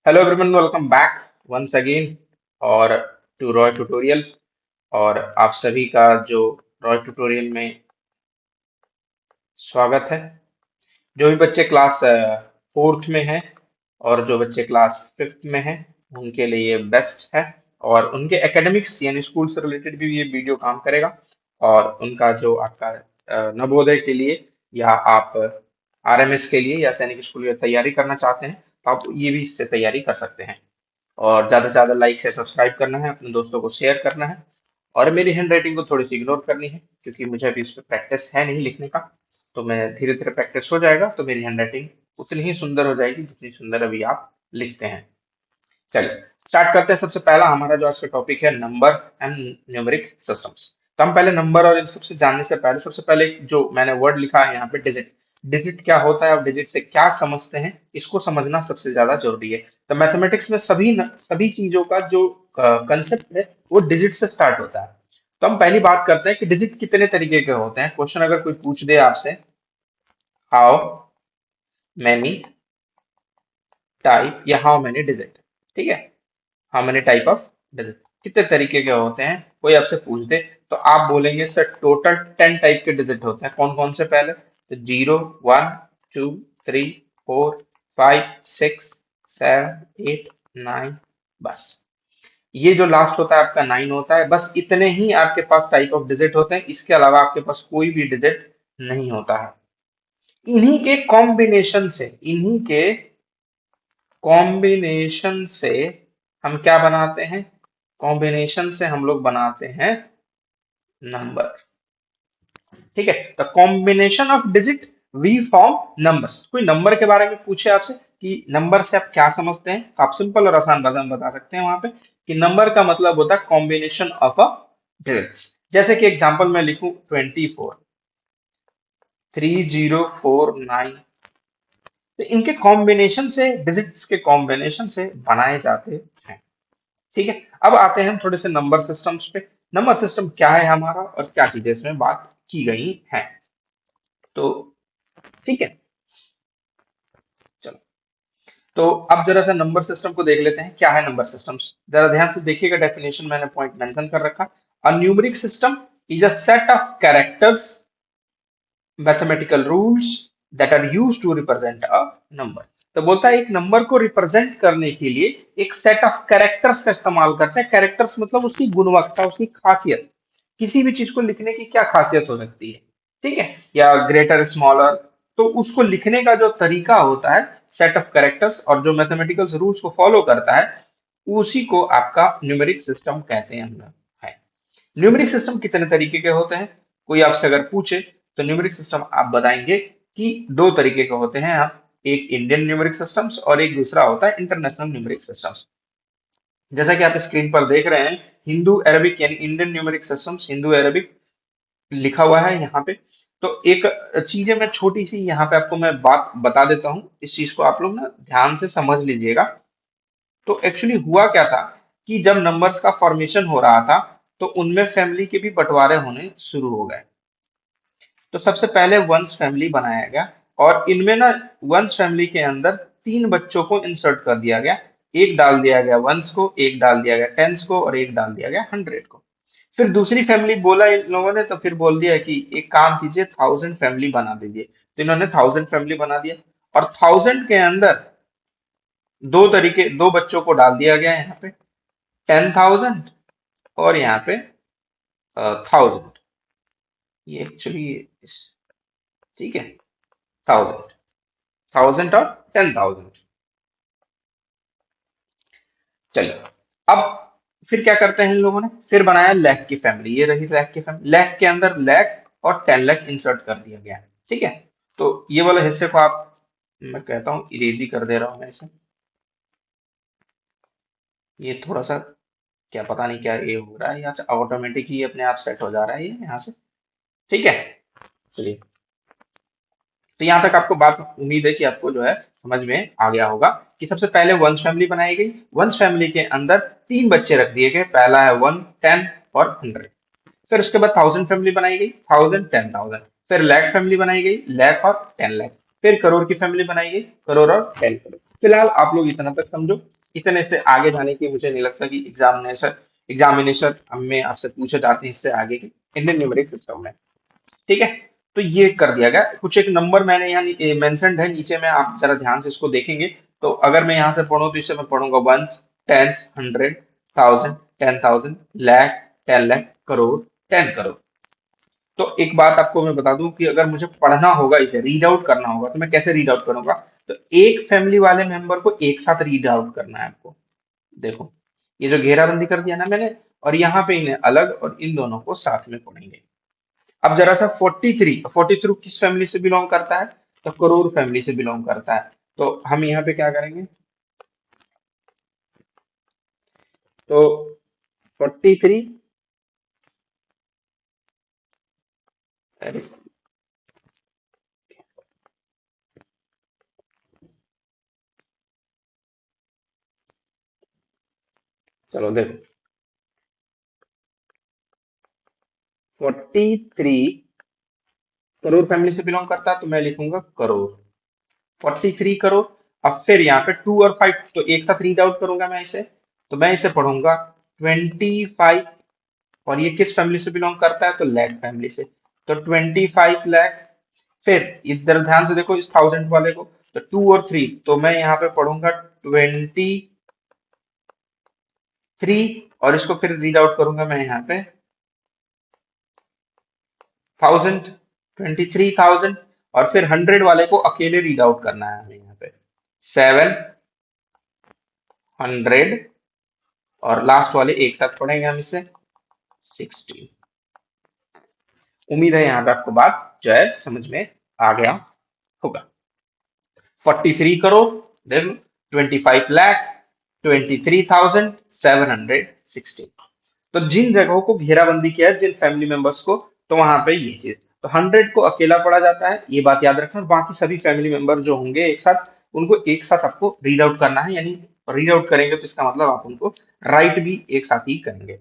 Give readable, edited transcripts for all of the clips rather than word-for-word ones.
Hello everyone, welcome back once again और to Roy tutorial. और आप सभी का जो रॉय ट्यूटोरियल में स्वागत है। जो भी बच्चे क्लास फोर्थ में हैं और जो बच्चे क्लास फिफ्थ में हैं उनके लिए ये बेस्ट है। और उनके एकेडमिक्स यानी स्कूल से रिलेटेड भी ये वीडियो काम करेगा। और उनका जो आपका नवोदय के लिए या आप आरएमएस के लिए या सैनिक स्कूल की तैयारी करना चाहते हैं तो आप ये भी इससे तैयारी कर सकते हैं। और ज्यादा से ज्यादा लाइक से सब्सक्राइब करना है, अपने दोस्तों को शेयर करना है। और मेरी हैंड राइटिंग को थोड़ी सी इग्नोर करनी है क्योंकि मुझे अभी इस पर प्रैक्टिस है नहीं लिखने का। तो मैं धीरे धीरे प्रैक्टिस हो जाएगा तो मेरी हैंड राइटिंग उतनी ही सुंदर हो जाएगी जितनी सुंदर अभी आप लिखते हैं। चलिए स्टार्ट करते हैं। सबसे पहला हमारा जो आज का टॉपिक है नंबर एंड न्यूमेरिक सिस्टम्स। तो हम पहले नंबर और इन सबसे जानने से पहले सबसे पहले जो मैंने वर्ड लिखा है यहाँ पे डिजिट। डिजिट क्या होता है और डिजिट से क्या समझते हैं इसको समझना सबसे ज्यादा जरूरी है। तो मैथमेटिक्स में सभी चीजों का जो कंसेप्ट है वो डिजिट से स्टार्ट होता है। तो हम पहली बात करते हैं कि डिजिट कितने तरीके के होते हैं। क्वेश्चन अगर कोई पूछ दे आपसे, हाउ मैनी टाइप या हाउ मैनी डिजिट, ठीक है, how many type of digit, कितने तरीके के होते हैं, कोई आपसे पूछ दे तो आप बोलेंगे सर टोटल 10 टाइप के डिजिट होते हैं। कौन कौन से? पहले तो 0, 1, 2, 3, 4, 5, 6, 7, 8, 9। बस ये जो लास्ट होता है आपका 9 होता है। बस इतने ही आपके पास टाइप ऑफ डिजिट होते हैं, इसके अलावा आपके पास कोई भी डिजिट नहीं होता है। इन्हीं के कॉम्बिनेशन से हम क्या बनाते हैं? कॉम्बिनेशन से हम लोग बनाते हैं नंबर। ठीक है, तो combination of digit we form numbers. कोई नंबर के बारे में पूछे आपसे कि नंबर से आप क्या समझते हैं, तो आप सिंपल और आसान भाषा में बता सकते हैं वहां पे कि नंबर का मतलब होता है कॉम्बिनेशन ऑफ अ डिजिट्स। जैसे कि एग्जांपल मैं लिखूं 24, 3049। तो इनके कॉम्बिनेशन से, डिजिट्स के कॉम्बिनेशन से बनाए जाते हैं। ठीक है, अब आते हैं हम थोड़े से नंबर सिस्टम्स पे। नंबर सिस्टम क्या है हमारा और क्या चीजें इसमें बात की गई है। तो ठीक है, चलो तो अब जरा सा नंबर सिस्टम को देख लेते हैं। क्या है नंबर सिस्टम्स? जरा ध्यान से देखिएगा, डेफिनेशन मैंने पॉइंट मेंशन कर रखा। A numeric system is a set of characters, mathematical rules that are used to represent a number. तो बोलता है एक नंबर को रिप्रेजेंट करने के लिए एक सेट ऑफ कैरेक्टर्स का इस्तेमाल करते हैं। कैरेक्टर्स मतलब उसकी गुणवत्ता, उसकी खासियत। किसी भी चीज को लिखने की क्या खासियत हो सकती है, ठीक है, या ग्रेटर स्मॉलर। तो उसको लिखने का जो तरीका होता है, सेट ऑफ कैरेक्टर्स, और जो मैथमेटिकल रूल्स को फॉलो करता है, उसी को आपका न्यूमेरिक सिस्टम कहते हैं हम लोग। है न्यूमेरिक सिस्टम कितने तरीके के होते हैं? कोई आपसे अगर पूछे तो न्यूमेरिक सिस्टम आप बताएंगे कि दो तरीके के होते हैं। आप एक इंडियन न्यूमेरिक सिस्टम्स और एक दूसरा होता है इंटरनेशनल न्यूमेरिक सिस्टम्स। जैसा कि आप स्क्रीन पर देख रहे हैं, हिंदू अरबिक यानी Indian numeric systems, Hindu Arabic लिखा हुआ है यहाँ पे। तो एक चीज है, मैं छोटी सी यहाँ पे आपको मैं बात बता देता हूँ, इस चीज को आप लोग ना ध्यान से समझ लीजिएगा। तो एक्चुअली हुआ क्या था कि जब नंबर्स का फॉर्मेशन हो रहा था तो उनमें फैमिली के भी बंटवारे होने शुरू हो गए। तो सबसे पहले वंश फैमिली बनाया गया और इनमें ना वंश फैमिली के अंदर तीन बच्चों को इंसर्ट कर दिया गया। एक डाल दिया गया वंश को, एक डाल दिया गया टेंस को और एक डाल दिया गया 100 को। फिर दूसरी फैमिली बोला इन लोगों ने, तो फिर बोल दिया कि एक काम कीजिए, 1000 फैमिली बना दीजिए। तो इन्होंने 1000 फैमिली बना दिया और 1000 के अंदर दो बच्चों को डाल दिया गया यहाँ पे, 10,000 और यहाँ पे 1000। ये एक्चुअली, ठीक है, 1000, 1000 और 10,000। चलिए, अब फिर क्या करते हैं इन लोगों ने, फिर बनाया लैख की फैमिली। ये रही लैख की फैमिली, लैख के अंदर लैख और 10 लाख इंसर्ट कर दिया गया। ठीक है, तो ये वाले हिस्से को आप, मैं कहता हूँ इरेज ही कर दे रहा हूँ मैं इसे। ये थोड़ा सा, क्या पता नहीं क्या ये हो रहा है, यहाँ से ऑटोमेटिक ही अपने आप सेट हो जा रहा है ये यहाँ से। ठीक है, चलिए, तो यहाँ तक आपको बात, उम्मीद है कि आपको जो है समझ में आ गया होगा कि सबसे पहले वंश फैमिली बनाई गई। वंश फैमिली के अंदर तीन बच्चे रख दिए गए, पहला है 1, 10 और 100। फिर उसके बाद 1000 फैमिली बनाई गई, 1000, 10,000। फिर लैख फैमिली बनाई गई, लैख और 10 लाख। फिर करोड़ की फैमिली बनाई गई, करोड़ और 10 करोड़। फिलहाल आप लोग इतना तक समझो। इतने से आगे जाने की मुझे नहीं लगता कि एग्जामिनेशन एग्जामिनेशन में आपसे पूछे जाते हैं इससे आगे के इंडियन न्यूमेरिक सिस्टम में। ठीक है, तो ये कर दिया गया। कुछ एक नंबर मैंने यहाँ मेंशन्ड है नीचे में, आप जरा ध्यान से इसको देखेंगे। तो अगर मैं यहाँ से पढ़ूं तो इसे मैं पढ़ूंगा ones, tens, hundred, thousand, 10,000, lakh, 10 lakh, crore, 10 crore. तो एक बात आपको मैं बता दूं कि अगर मुझे पढ़ना होगा, इसे रीड आउट करना होगा, तो मैं कैसे रीड आउट करूंगा? तो एक फैमिली वाले मेंबर को एक साथ रीड आउट करना है आपको। देखो, ये जो घेराबंदी कर दिया ना मैंने, और यहाँ पे इन्हें अलग और इन दोनों को साथ में पढ़ेंगे। अब जरा सा 43 किस फैमिली से बिलोंग करता है? तो करोड़ फैमिली से बिलोंग करता है। तो हम यहाँ पे क्या करेंगे? तो 43, अरे चलो देखो, 43 करोड़ फैमिली से बिलोंग करता है, तो मैं लिखूंगा करोड़, 43 करोड़। अब फिर यहाँ पे 2 और 5 तो एक साथ रीड आउट करूंगा मैं इसे। तो मैं इसे पढ़ूंगा 25, और ये किस फैमिली से बिलोंग करता है? तो लैख फैमिली से। तो 25 लाख। फिर इधर ध्यान से देखो इस थाउजेंड वाले को, तो 2 और 3 तो मैं यहाँ पे पढ़ूंगा 23, और इसको फिर रीड आउट करूंगा मैं यहाँ पे थाउजेंड, 23,000। और फिर 100 वाले को अकेले रीड आउट करना है हमें यहाँ पे 700, और लास्ट वाले एक साथ पढ़ेंगे हम इसे 16। उम्मीद है यहाँ पे आपको बात जो है समझ में आ गया होगा। 43 करोड़, देन 25 लाख, 23,716। तो जिन जगहों को घेराबंदी किया है, जिन फैमिली मेंबर्स को, तो वहां पे ये चीज, तो 100 को अकेला पढ़ा जाता है, ये बात याद रखना। और बाकी सभी फैमिली मेंबर जो होंगे एक साथ, उनको एक साथ आपको रीड आउट करना है। यानी रीड आउट करेंगे तो इसका मतलब आप उनको राइट भी एक साथ ही करेंगे।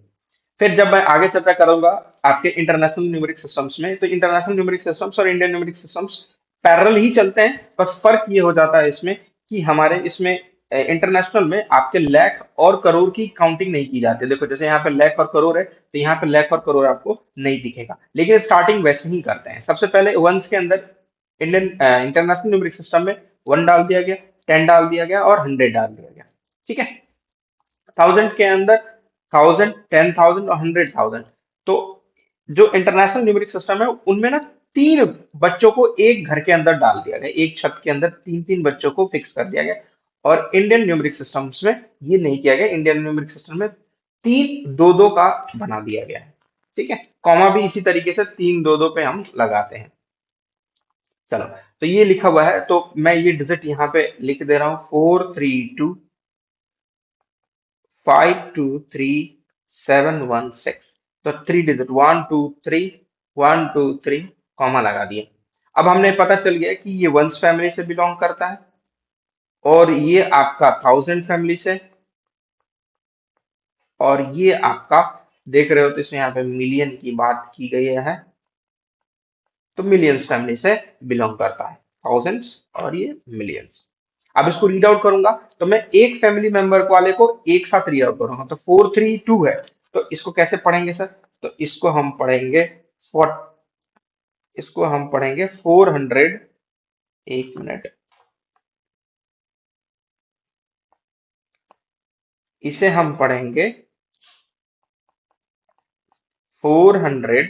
फिर जब मैं आगे चर्चा करूंगा आपके इंटरनेशनल न्यूमेरिक सिस्टम्स में, तो इंटरनेशनल न्यूमेरिक सिस्टम्स और इंडियन न्यूमेरिक सिस्टम्स पैरेलल ही चलते हैं। बस फर्क ये हो जाता है इसमें कि हमारे इसमें इंटरनेशनल में आपके लाख और करोड़ की काउंटिंग नहीं की जाती। देखो जैसे यहाँ पे लाख और करोड़ है, तो यहाँ पे लाख और करोड़ आपको नहीं दिखेगा, लेकिन स्टार्टिंग वैसे ही करते हैं। सबसे पहले वंस के अंदर इंडियन इंटरनेशनल न्यूमेरिक सिस्टम में 1 डाल दिया गया, 10 डाल दिया गया, और 100 डाल दिया गया। ठीक है, थाउजेंड के अंदर 1000, 10,000 और 100,000। तो जो इंटरनेशनल न्यूमेरिक सिस्टम है उनमें ना तीन बच्चों को एक घर के अंदर डाल दिया गया, एक छत के अंदर तीन तीन बच्चों को फिक्स कर दिया गया। और इंडियन न्यूमेरिक सिस्टम्स में ये नहीं किया गया। इंडियन न्यूमेरिक सिस्टम में तीन दो दो का बना दिया गया है। ठीक है, कॉमा भी इसी तरीके से तीन दो दो पे हम लगाते हैं। चलो, तो ये लिखा हुआ है, तो मैं ये डिजिट यहाँ पे लिख दे रहा हूँ 432 523 716। तो 3 डिजिट 1 2 3, 1 2 3, कॉमा लगा दिया। अब हमने पता चल गया कि ये वंस फैमिली से बिलोंग करता है, और ये आपका थाउजेंड फैमिली से, और ये आपका देख रहे हो तो इसमें यहाँ पे मिलियन की बात की गई है, तो मिलियंस फैमिली से बिलोंग करता है, थाउजेंड्स और ये मिलियंस। अब इसको रीड आउट करूंगा, तो मैं एक फैमिली मेंबर वाले को एक साथ रीड आउट करूंगा। तो 432 है, तो इसको कैसे पढ़ेंगे सर? तो इसको हम पढ़ेंगे 400। एक मिनट, इसे हम पढ़ेंगे 400,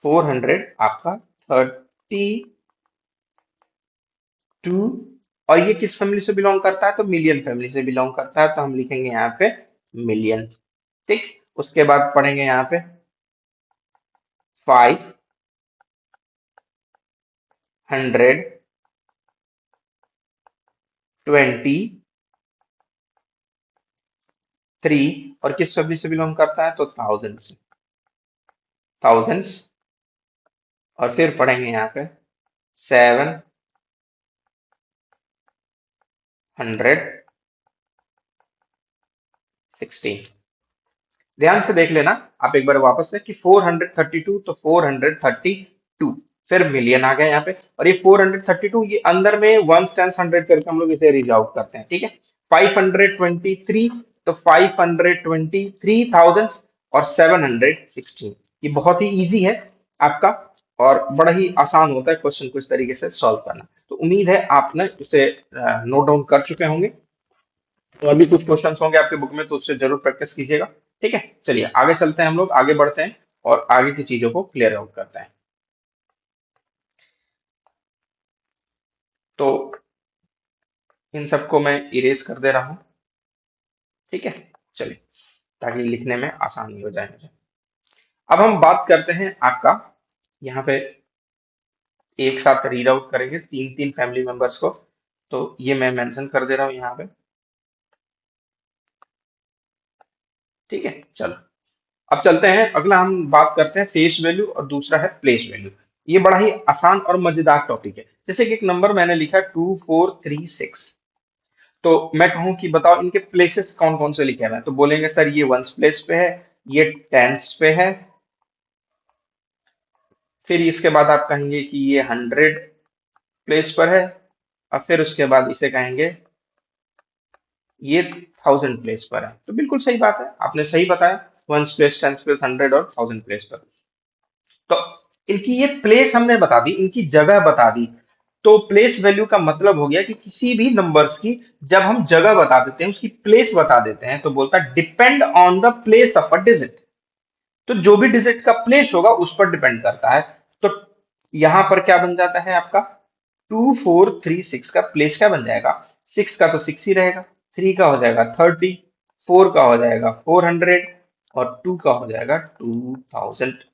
400 आपका 32। और ये किस फैमिली से बिलोंग करता है? तो मिलियन फैमिली से बिलोंग करता है, तो हम लिखेंगे यहाँ पे मिलियन। ठीक, उसके बाद पढ़ेंगे यहाँ पे 523, और किस फैमिली से बिलोंग करता है? तो थाउजेंड से, थाउजेंड्स। और फिर पढ़ेंगे यहाँ पे 716। ध्यान से देख लेना आप एक बार वापस से कि 432, तो 432 फिर मिलियन आ गया यहाँ पे, और ये 432, ये अंदर में वंस टेंस हंड्रेड करके हम लोग इसे रीड आउट करते हैं, ठीक है। 523, तो 523,000 और 716, ये बहुत ही इजी है आपका, और बड़ा ही आसान होता है क्वेश्चन को इस तरीके से सॉल्व करना। तो उम्मीद है आपने इसे नोट डाउन कर चुके होंगे। तो अभी कुछ क्वेश्चंस होंगे आपके बुक में, तो उससे जरूर प्रैक्टिस कीजिएगा, ठीक है। चलिए आगे चलते हैं, हम लोग आगे बढ़ते हैं और आगे की चीजों को क्लियर आउट करते हैं। तो इन सबको मैं इरेज कर दे रहा हूँ, ठीक है। चलिए, ताकि लिखने में आसानी हो जाए मुझे। अब हम बात करते हैं आपका, यहाँ पे एक साथ रीड आउट करेंगे तीन तीन फैमिली मेंबर्स को, तो ये मैं मेंशन कर दे रहा हूँ यहाँ पे, ठीक है। चलो, अब चलते हैं, अगला हम बात करते हैं फेस वैल्यू और दूसरा है प्लेस वैल्यू। ये बड़ा ही आसान और मजेदार टॉपिक है। जैसे कि एक नंबर मैंने लिखा 2436, तो मैं कहूं कि बताओ इनके प्लेसेस कौन कौन से लिखे हुए हैं, तो बोलेंगे सर ये वंस प्लेस पे है, ये टेंस पे है, फिर इसके बाद आप कहेंगे कि ये हंड्रेड प्लेस पर है, और फिर उसके बाद इसे कहेंगे ये थाउजेंड प्लेस पर है। तो बिल्कुल सही बात है, आपने सही बताया, ones place, tens place, hundred और थाउजेंड प्लेस पर। तो इनकी ये प्लेस हमने बता दी, इनकी जगह बता दी। तो प्लेस वैल्यू का मतलब हो गया कि किसी भी नंबर्स की जब हम जगह बता देते हैं, उसकी प्लेस बता देते हैं, तो बोलता है depend on the place of a digit. तो जो भी डिजिट का प्लेस होगा उस पर डिपेंड करता है। तो यहां पर क्या बन जाता है आपका, 2436 का प्लेस क्या बन जाएगा, 6 का तो 6 ही रहेगा, 3 का हो जाएगा 30, 4 का हो जाएगा 400, और 2 का हो जाएगा 2000।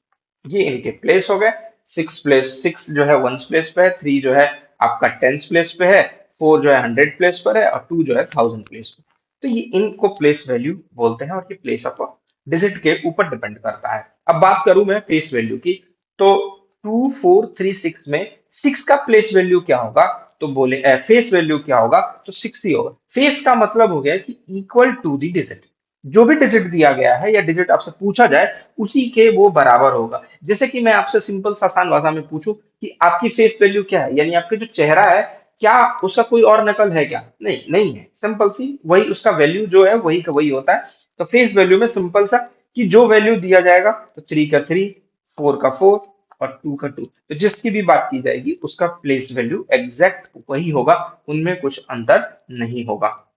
ये इनके प्लेस हो गए। 6 प्लेस, 6 जो है वंस प्लेस पे है, 3 जो है आपका टेंस प्लेस पे है, 4 जो है हंड्रेड प्लेस पर है, और 2 जो है थाउजेंड प्लेस पे। तो ये इनको प्लेस वैल्यू बोलते हैं, और ये प्लेस ऑफ डिजिट के ऊपर डिपेंड करता है। अब बात करूं मैं फेस वैल्यू की, तो 2436 में 6 का प्लेस वैल्यू क्या होगा, तो बोले फेस वैल्यू क्या होगा, तो 6 ही होगा। फेस का मतलब हो गया कि इक्वल टू दी डिजिट, जो भी डिजिट दिया गया है या डिजिट आपसे पूछा जाए उसी के वो बराबर होगा। जैसे कि मैं आपसे सिंपल सा आसान भाषा में पूछूं कि आपकी फेस वैल्यू क्या है, यानी आपका जो चेहरा है, क्या उसका कोई और नकल है क्या, नहीं, नहीं है, सिंपल सी वही उसका वैल्यू जो है वही का वही होता है। तो फेस वैल्यू में सिंपल सा कि जो वैल्यू दिया जाएगा, तो 3 का 3, 4 का 4 और 2 का 2, तो जिसकी भी बात की जाएगी उसका प्लेस वैल्यू एग्जैक्ट वही होगा, उनमें कुछ अंतर नहीं होगा।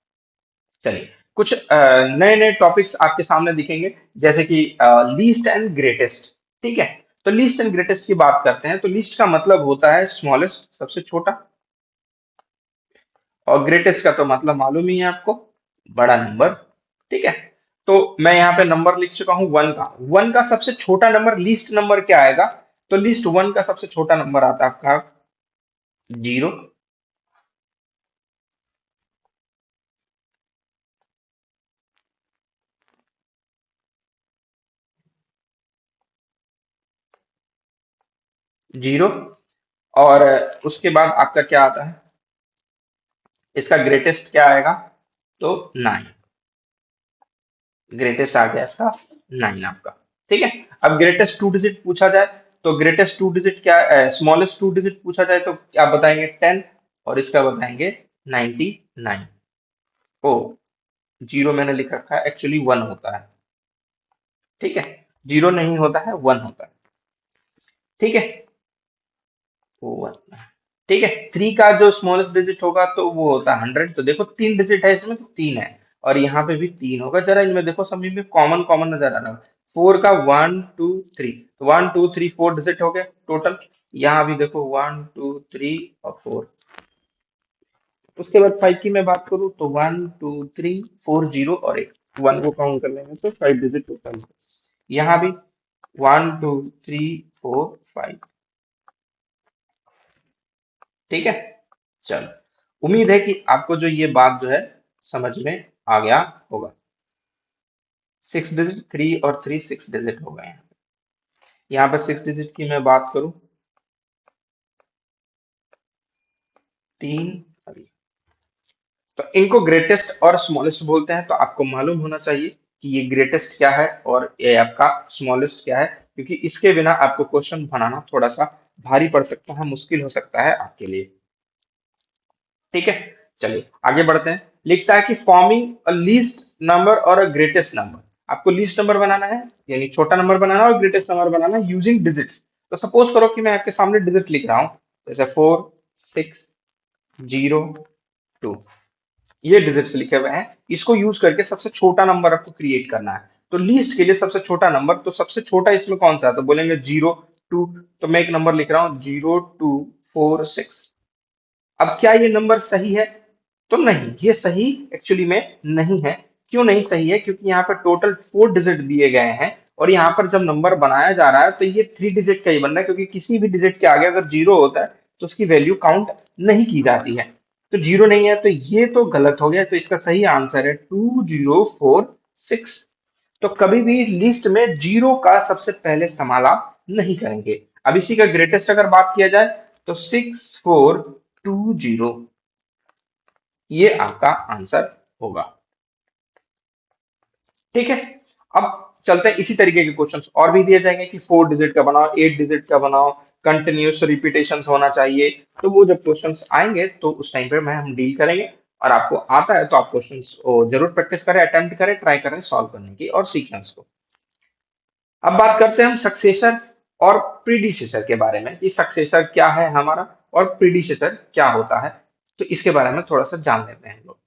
चलिए, कुछ नए नए टॉपिक्स आपके सामने दिखेंगे, जैसे कि लीस्ट एंड ग्रेटेस्ट, ठीक है। तो लीस्ट एंड ग्रेटेस्ट की बात करते हैं, तो लीस्ट का मतलब होता है स्मॉलेस्ट, सबसे छोटा, और ग्रेटेस्ट का तो मतलब मालूम ही है आपको, बड़ा नंबर, ठीक है। तो मैं यहाँ पे नंबर लिख चुका हूँ वन का, वन का सबसे छोटा नंबर, लीस्ट नंबर क्या आएगा, तो लीस्ट वन का सबसे छोटा नंबर आता है आपका जीरो। जीरो, और उसके बाद आपका क्या आता है, इसका ग्रेटेस्ट क्या आएगा, तो नाइन, ग्रेटेस्ट आ गया इसका नाइन आपका, ठीक है। अब ग्रेटेस्ट टू डिजिट पूछा जाए, तो ग्रेटेस्ट टू डिजिट क्या, स्मॉलेस्ट टू डिजिट पूछा जाए तो क्या बताएंगे, टेन, और इसका बताएंगे 99। ओ, जीरो मैंने लिख रखा है, एक्चुअली वन होता है, ठीक है, जीरो नहीं होता है, वन होता है, ठीक है, वन, ठीक है। थ्री का जो स्मॉलेस्ट डिजिट होगा तो वो होता है हंड्रेड, तो देखो तीन डिजिट है इसमें, तो तीन है, और यहाँ पे भी तीन होगा, जरा इनमें देखो सभी में कॉमन कॉमन नजर आ रहा है। फोर का वन टू थ्री, तो one two three four digit हो गए टोटल, यहाँ भी देखो वन टू थ्री और फोर। उसके बाद फाइव की मैं बात करूँ तो one two three four, zero और एक, वन को काउंट कर लेंगे तो फाइव डिजिट टोटल। यहाँ भी one two three four five, ठीक है। चलो, उम्मीद है कि आपको जो ये बात जो है समझ में आ गया होगा। सिक्स डिजिट, थ्री और थ्री सिक्स डिजिट हो गए हैं। यहाँ पर सिक्स डिजिट की मैं बात करूं, तीन, अभी, तो इनको ग्रेटेस्ट और स्मॉलेस्ट बोलते हैं, तो आपको मालूम होना चाहिए कि ये ग्रेटेस्ट क्या है और ये आपका स्मॉलेस्ट क्या है, क्योंकि इसके बिना आपको क्वेश्चन बनाना थोड़ा सा भारी पड़ सकता है, मुश्किल हो सकता है आपके लिए। ठीक है, चलिए आगे बढ़ते हैं। लिखता है कि फॉर्मिंग अ लीस्ट नंबर और अ ग्रेटेस्ट नंबर। आपको लीस्ट नंबर बनाना है, यानी छोटा नंबर बनाना है, और ग्रेटेस्ट नंबर बनाना है यूजिंग डिजिट्स। तो सपोज करो कि मैं आपके सामने डिजिट लिख रहा हूं, जैसे 4 6 0 2, ये डिजिट्स लिखे हुए हैं। इसको यूज करके सबसे छोटा नंबर आपको क्रिएट करना है। तो लीस्ट के लिए सबसे छोटा नंबर, तो सबसे छोटा इसमें कौन सा है, तो बोलेंगे 0 2। तो मैं एक नंबर लिख रहा हूँ 0246। अब क्या ये नंबर सही है, तो नहीं, ये सही एक्चुअली में नहीं है। क्यों नहीं सही है, क्योंकि यहाँ पर टोटल 4 डिजिट दिए गए हैं, और यहाँ पर जब नंबर बनाया जा रहा है तो ये 3 डिजिट का ही बन रहा है, क्योंकि किसी भी डिजिट के आगे अगर 0 होता है तो उसकी वैल्यू काउंट नहीं की जाती है। तो 0 नहीं है, तो ये तो गलत हो गया। तो इसका सही आंसर है 2046। तो कभी भी लिस्ट में 0 का सबसे पहले इस्तेमाल आप नहीं करेंगे। अब इसी का ग्रेटेस्ट अगर बात किया जाए, तो 6420, ये आपका आंसर होगा। ठीक है, अब चलते हैं, इसी तरीके के क्वेश्चंस और भी दिए जाएंगे कि 4 डिजिट का बनाओ, 8 डिजिट का बनाओ, कंटिन्यूस रिपीटेशन होना चाहिए। तो वो जब क्वेश्चंस आएंगे तो उस टाइम पे मैं हम डील करेंगे। और आपको आता है तो आप क्वेश्चंस को जरूर प्रैक्टिस करें, अटेम्प्ट करें, ट्राई करें सॉल्व करने की और सीखें उसको। अब बात करते हैं हम सक्सेसर और प्रीडिसेसर के बारे में, कि सक्सेसर क्या है हमारा और प्रीडिसेसर क्या होता है। तो इसके बारे में थोड़ा सा जान लेते हैं हम लोग।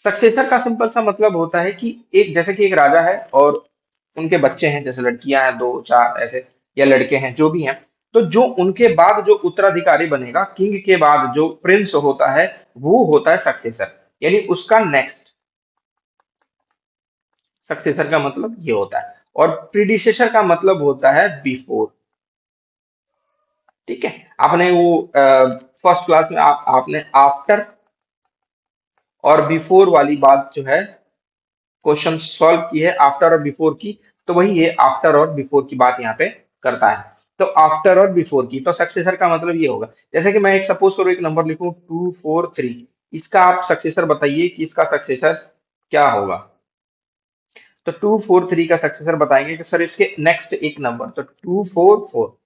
सक्सेसर का सिंपल सा मतलब होता है कि एक, जैसे कि एक राजा है और उनके बच्चे हैं, जैसे लड़कियां हैं 2 4 ऐसे, या लड़के हैं जो भी हैं। तो जो उनके बाद जो उत्तराधिकारी बनेगा, किंग के बाद जो प्रिंस होता है, वो होता है सक्सेसर, यानी उसका नेक्स्ट। सक्सेसर का मतलब ये होता है। और प्रीडिसेसर का मतलब होता है बिफोर। ठीक है, आपने वो फर्स्ट क्लास में आपने आफ्टर और बिफोर वाली बात जो है क्वेश्चन सॉल्व की है, आफ्टर और बिफोर की। तो वही ये आफ्टर और बिफोर की बात यहाँ पे करता है। तो आफ्टर और बिफोर की, तो सक्सेसर का मतलब ये होगा। जैसे कि मैं एक सपोज करो एक नंबर लिखूं 243, इसका आप सक्सेसर बताइए कि इसका सक्सेसर क्या होगा। तो 243 का सक्सेसर बताएंगे कि सर इसके नेक्स्ट एक नंबर, तो 244।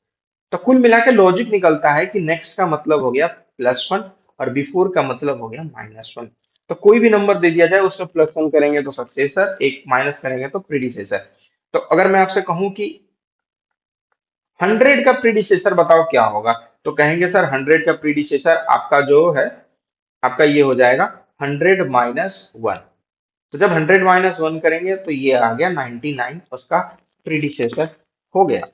तो कुल मिला के लॉजिक निकलता है कि नेक्स्ट का मतलब हो गया +1, और बिफोर का मतलब हो गया -1। तो कोई भी नंबर दे दिया जाए उसमें +1 करेंगे तो सक्सेसर, एक माइनस करेंगे तो प्रीडिसेसर। तो अगर मैं आपसे कहूं कि 100 का प्रीडिसेसर बताओ क्या होगा, तो कहेंगे सर 100 का प्रीडिसेसर आपका जो है, आपका ये हो जाएगा 100 - 1। तो जब 100 - 1 करेंगे तो ये आ गया 99, उसका प्रीडिसेसर हो गया।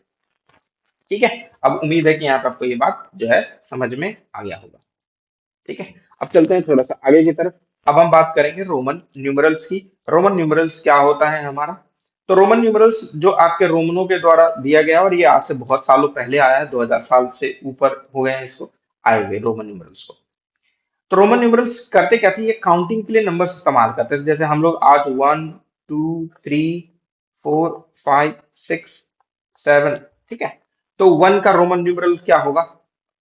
ठीक है, अब उम्मीद है कि यहाँ पे आपको ये बात जो है समझ में आ गया होगा। ठीक है, अब चलते हैं थोड़ा सा आगे की तरफ। अब हम बात करेंगे रोमन न्यूमरल्स की। रोमन न्यूमरल्स क्या होता है हमारा, तो रोमन न्यूमरल्स जो आपके रोमनों के द्वारा दिया गया, और ये आज से बहुत सालों पहले आया है, 2000 साल से ऊपर हो गए हैं इसको आए हुए रोमन न्यूमरल्स को। तो रोमन न्यूमरल्स करते क्या थे, ये काउंटिंग के लिए नंबर्स इस्तेमाल करते थे। जैसे हम लोग आज 1 2 3 4 5 6 7, ठीक है। तो 1 का रोमन न्यूमरल क्या होगा,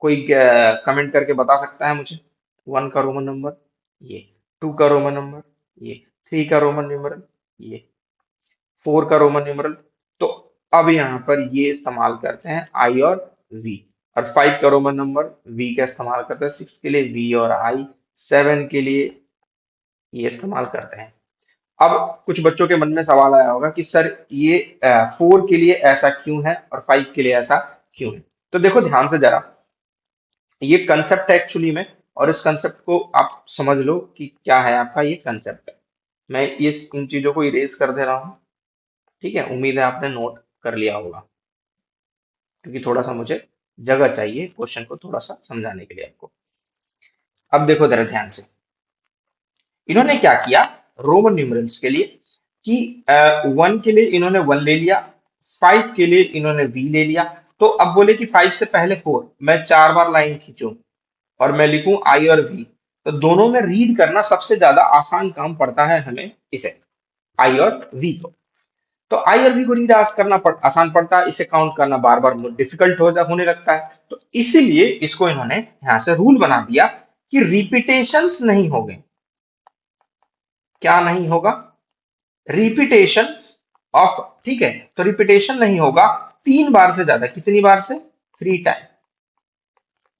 कोई कमेंट करके बता सकता है मुझे। 1 का रोमन नंबर ये, 2 का रोमन नंबर ये, 3 का रोमन न्यूमरल ये, 4 का रोमन न्यूमरल। तो अब यहाँ पर ये इस्तेमाल करते हैं आई और वी। और 5 का रोमन नंबर वी का इस्तेमाल करते हैं, 6 के लिए वी और आई, 7 के लिए ये इस्तेमाल करते हैं। अब कुछ बच्चों के मन में सवाल आया होगा कि सर ये 4 के लिए ऐसा क्यों है और 5 के लिए ऐसा क्यों है। तो देखो ध्यान से जरा, ये कंसेप्ट है एक्चुअली में, और इस कंसेप्ट को आप समझ लो कि क्या है आपका ये कंसेप्ट है। मैं ये इन चीजों को इरेज कर दे रहा हूँ। ठीक है, उम्मीद है आपने नोट कर लिया होगा, क्योंकि थोड़ा सा मुझे जगह चाहिए क्वेश्चन को थोड़ा सा समझाने के लिए आपको। अब देखो जरा ध्यान से, इन्होंने क्या किया रोमन न्यूमरल्स के लिए, कि 1 के लिए इन्होंने 1 ले लिया, 5 के लिए इन्होंने वी ले लिया। तो अब बोले कि 5 से पहले 4, मैं 4 बार लाइन खींचूं और मैं लिखूं आई और वी। तो दोनों में रीड करना सबसे ज्यादा आसान काम पड़ता है हमें, इसे आई और वी को। तो आई और वी को रीड करना आसान पड़ता है, इसे काउंट करना बार बार डिफिकल्ट होने लगता है। तो इसीलिए इसको इन्होंने यहां से रूल बना दिया कि रिपीटेशंस नहीं होंगे। क्या नहीं होगा, रिपीटेशन ऑफ, ठीक है। तो रिपीटेशन नहीं होगा 3 बार से ज्यादा, कितनी बार से, 3 टाइम।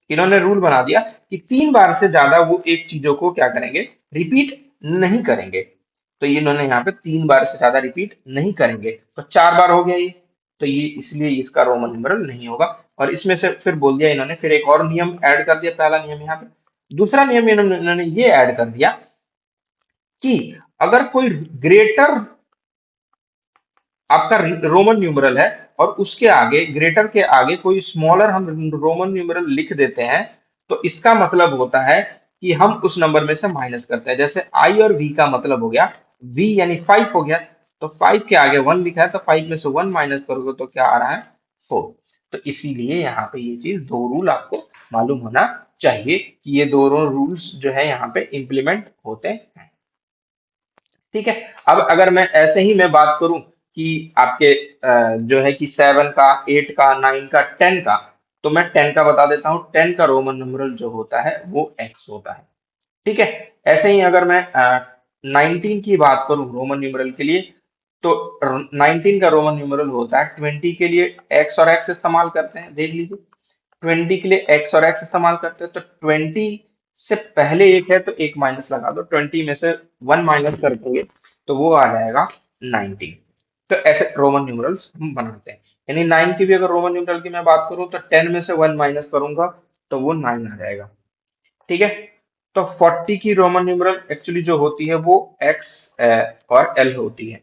इन्होंने रूल बना दिया कि 3 बार से ज्यादा वो एक चीजों को क्या करेंगे, रिपीट नहीं करेंगे। तो ये इन्होंने यहाँ पे 3 बार से ज्यादा रिपीट नहीं करेंगे, तो 4 बार हो गया ये। तो ये इसलिए इसका रोमन न्यूमेरल नहीं होगा। और इसमें से फिर बोल दिया इन्होंने, फिर एक और नियम ऐड कर दिया, पहला नियम यहाँ पे। दूसरा नियम इन्होंने ये ऐड कर दिया कि अगर कोई ग्रेटर आपका रोमन न्यूमेरल है और उसके आगे, ग्रेटर के आगे कोई स्मॉलर हम रोमन न्यूमेरल लिख देते हैं, तो इसका मतलब होता है कि हम उस नंबर में से माइनस करते हैं। जैसे आई और वी का मतलब हो गया, वी यानी 5 हो गया, तो 5 के आगे 1 लिखा है, तो 5 में से 1 माइनस करोगे तो क्या आ रहा है, 4। तो इसीलिए यहाँ पे ये चीज, दो रूल आपको मालूम होना चाहिए कि ये दोनों रूल्स जो है यहाँ पे इम्प्लीमेंट होते हैं। ठीक है। अब अगर मैं ऐसे ही मैं बात करूं कि आपके जो है कि 7 का, 8 का, 9 का, 10 का, तो मैं 10 का बता देता हूं। 10 का रोमन न्यूमेरल जो होता है वो एक्स होता है। ठीक है। ऐसे ही अगर मैं 19 की बात करूं रोमन न्यूमेरल के लिए, तो 19 का रोमन न्यूमेरल होता है 20 के लिए एक्स और एक्स इस्तेमाल करते हैं, देख लीजिए। 20 के लिए एक्स और एक्स इस्तेमाल करते हैं, तो 20 से पहले एक है तो एक माइनस लगा दो, 20 में से 1 माइनस कर देंगे तो वो आ जाएगा 19। तो ऐसे रोमन न्यूमरल्स हम बनाते हैं। यानी 9 की भी अगर रोमन न्यूमरल की मैं बात करूं, तो 10 में से 1 माइनस करूंगा तो वो 9 आ जाएगा। ठीक है। तो 40 की रोमन न्यूमरल एक्चुअली जो होती है वो एक्स और एल होती है।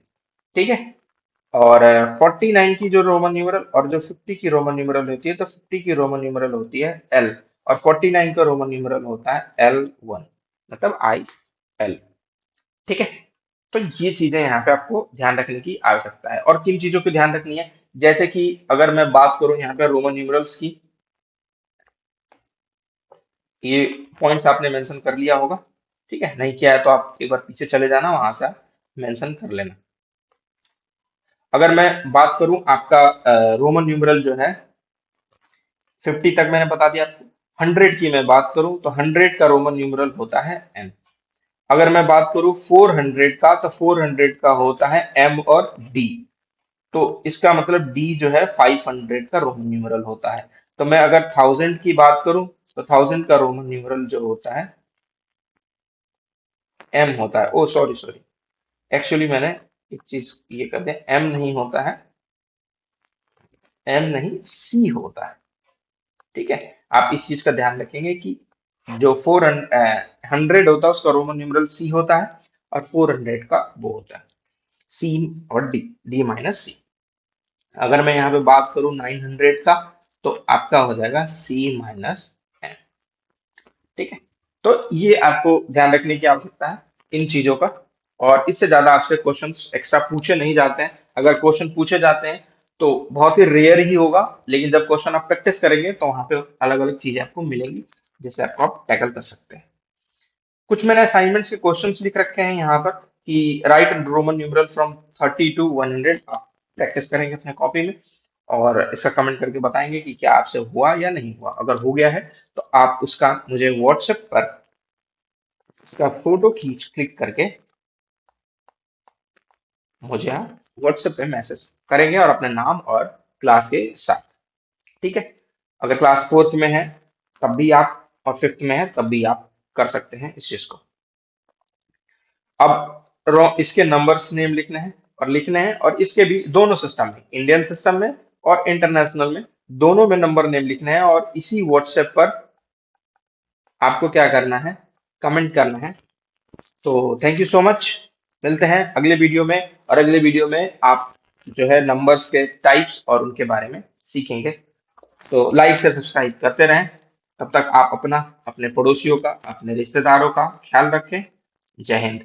ठीक है। और 49 की जो रोमन न्यूमरल और जो 50 की रोमन न्यूमरल होती है, तो 50 की रोमन न्यूमरल होती है एल, और 49 का रोमन न्यूमरल होता है L1, मतलब आई एल। ठीक है। तो ये चीजें यहाँ पे आपको ध्यान रखने की आवश्यकता है। और किन चीजों की ध्यान रखनी है, जैसे कि अगर मैं बात करूं यहाँ पे रोमन न्यूमरल्स की, ये पॉइंट्स आपने मेंशन कर लिया होगा। ठीक है, नहीं किया है तो आप एक बार पीछे चले जाना, वहां से आप मेंशन कर लेना। अगर मैं बात करूं आपका रोमन न्यूमरल जो है 50 तक मैंने बता दिया आपको। 100 की मैं बात करूं तो 100 का रोमन न्यूमरल होता है एम। अगर मैं बात करूं 400 का, तो 400 का होता है एम और डी। तो इसका मतलब डी जो है 500 का रोमन न्यूमरल होता है। तो मैं अगर 1000 की बात करूं, तो 1000 का रोमन न्यूमरल जो होता है एम होता है। ओ सॉरी सॉरी, एक्चुअली मैंने एक चीज ये कर दिया, एम नहीं होता है, एम नहीं सी होता है। ठीक है। आप इस चीज का ध्यान रखेंगे कि जो 400 होता है उसका रोमन न्यूमरल सी होता है, और 400 का वो होता है सी और डी, डी माइनस सी। अगर मैं यहाँ पे बात करूँ 900 का, तो आपका हो जाएगा सी माइनस एन। ठीक है। तो ये आपको ध्यान रखने की आवश्यकता है इन चीजों का। और इससे ज्यादा आपसे क्वेश्चंस एक्स्ट्रा पूछे नहीं जाते हैं। अगर क्वेश्चन पूछे जाते हैं तो बहुत ही रेयर ही होगा, लेकिन जब क्वेश्चन आप प्रैक्टिस करेंगे तो वहां पे अलग अलग चीजें आपको मिलेंगी जिससे आपको आप टैकल कर सकते हैं। कुछ मैंने असाइनमेंट्स के क्वेश्चंस लिख रखे हैं यहाँ पर कि write Roman numeral from 30 to 100। आप प्रैक्टिस करेंगे अपने कॉपी में और इसका कमेंट करके बताएंगे कि क्या आपसे हुआ या नहीं हुआ। अगर हो गया है तो आप उसका मुझे व्हाट्सएप पर उसका फोटो खींच क्लिक करके मुझे आप व्हाट्सएप पे मैसेज करेंगे, और अपने नाम और क्लास के साथ। ठीक है। अगर क्लास 4th में है तब भी आप, और 5th में है तब भी आप कर सकते हैं इस चीज को। अब इसके नंबर्स नेम लिखने हैं और लिखने हैं, और इसके भी दोनों सिस्टम में, इंडियन सिस्टम में और इंटरनेशनल में, दोनों में नंबर नेम लिखने हैं। और इसी व्हाट्सएप पर आपको क्या करना है, कमेंट करना है। तो थैंक यू सो मच। मिलते हैं अगले वीडियो में, और अगले वीडियो में आप जो है नंबर्स के टाइप्स और उनके बारे में सीखेंगे। तो लाइक से सब्सक्राइब करते रहें। तब तक आप अपना, अपने पड़ोसियों का, अपने रिश्तेदारों का ख्याल रखें। जय हिंद।